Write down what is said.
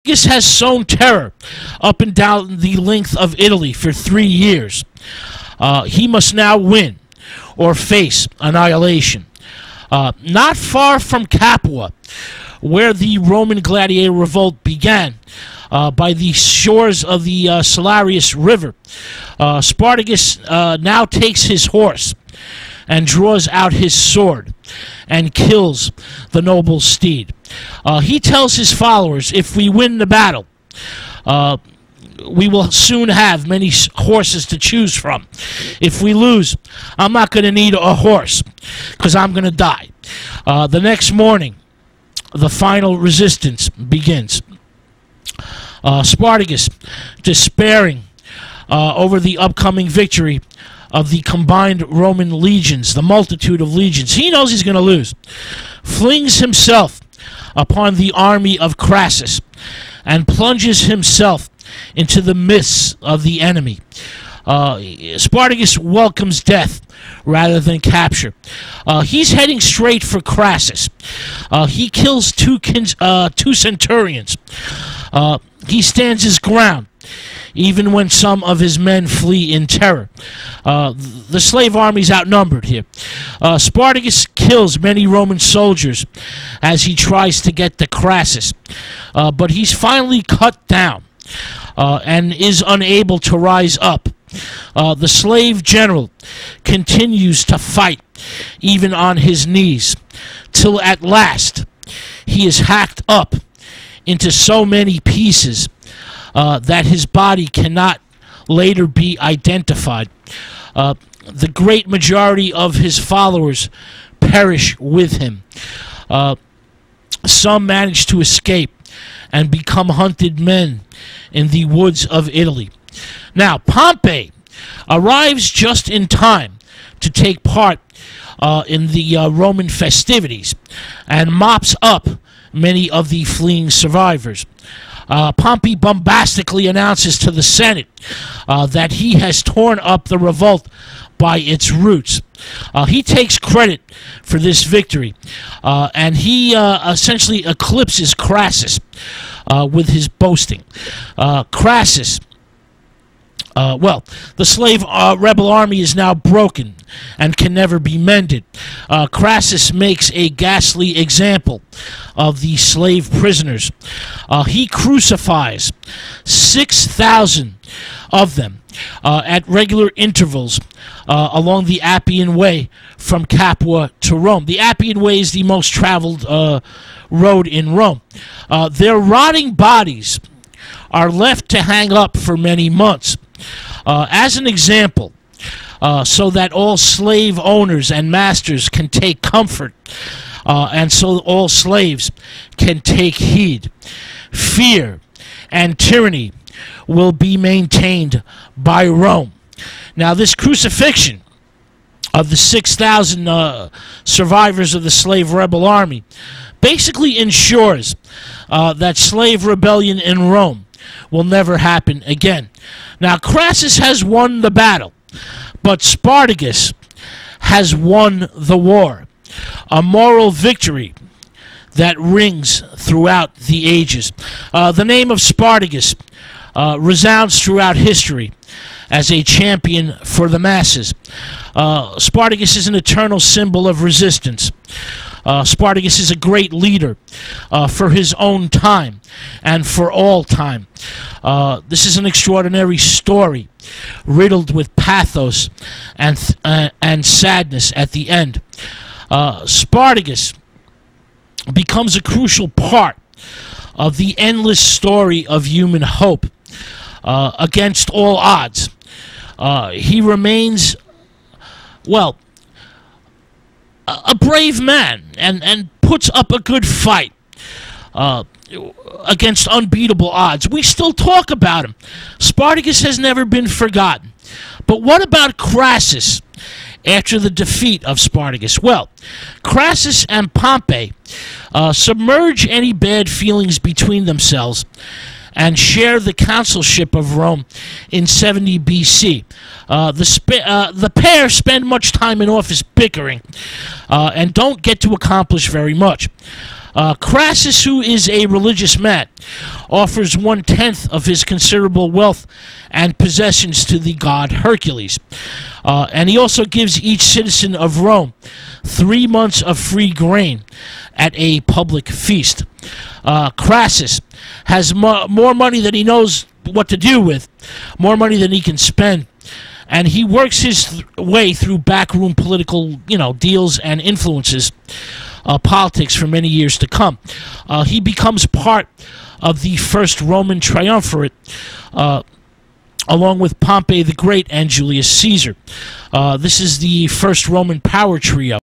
Spartacus has sown terror up and down the length of Italy for 3 years. He must now win or face annihilation. Not far from Capua, where the Roman gladiator revolt began, by the shores of the Salarius River, Spartacus now takes his horse and draws out his sword and kills the noble steed. He tells his followers, if we win the battle, we will soon have many horses to choose from. If we lose, I'm not going to need a horse because I'm going to die. The next morning, the final resistance begins. Spartacus, despairing over the upcoming victory of the combined Roman legions, the multitude of legions, he knows he's going to lose, flings himself upon the army of Crassus and plunges himself into the midst of the enemy. Spartacus welcomes death rather than capture. He's heading straight for Crassus. He kills two centurions. He stands his ground, even when some of his men flee in terror. The slave army's outnumbered here. Spartacus kills many Roman soldiers as he tries to get to Crassus, but he's finally cut down and is unable to rise up. The slave general continues to fight, even on his knees, till at last he is hacked up into so many pieces that his body cannot later be identified. The great majority of his followers perish with him. Some manage to escape and become hunted men in the woods of Italy. Now, Pompey arrives just in time to take part in the Roman festivities and mops up many of the fleeing survivors. Pompey bombastically announces to the Senate that he has torn up the revolt by its roots. He takes credit for this victory, and he essentially eclipses Crassus with his boasting. Crassus, well, the slave rebel army is now broken and can never be mended. Crassus makes a ghastly example of the slave prisoners. He crucifies 6,000 of them at regular intervals along the Appian Way from Capua to Rome. The Appian Way is the most traveled road in Rome. Their rotting bodies are left to hang up for many months. As an example, so that all slave owners and masters can take comfort, and so all slaves can take heed. Fear and tyranny will be maintained by Rome. Now, this crucifixion of the 6,000 survivors of the slave rebel army basically ensures that slave rebellion in Rome will never happen again. Now, Crassus has won the battle, but Spartacus has won the war. A moral victory that rings throughout the ages. The name of Spartacus resounds throughout history as a champion for the masses. Spartacus is an eternal symbol of resistance. Spartacus is a great leader for his own time and for all time. This is an extraordinary story, riddled with pathos and sadness at the end. Spartacus becomes a crucial part of the endless story of human hope against all odds. He remains, well, a brave man and puts up a good fight against unbeatable odds. We still talk about him. Spartacus has never been forgotten. But what about Crassus after the defeat of Spartacus? Well, Crassus and Pompey submerge any bad feelings between themselves and share the consulship of Rome in 70 BC. The pair spend much time in office bickering and don't get to accomplish very much. Crassus, who is a religious man, offers 1/10 of his considerable wealth and possessions to the god Hercules. And he also gives each citizen of Rome 3 months of free grain at a public feast. Crassus has more money than he knows what to do with, more money than he can spend. And he works his way through backroom political, deals and influences politics for many years to come. He becomes part of the first Roman triumvirate, along with Pompey the Great and Julius Caesar. This is the first Roman power trio.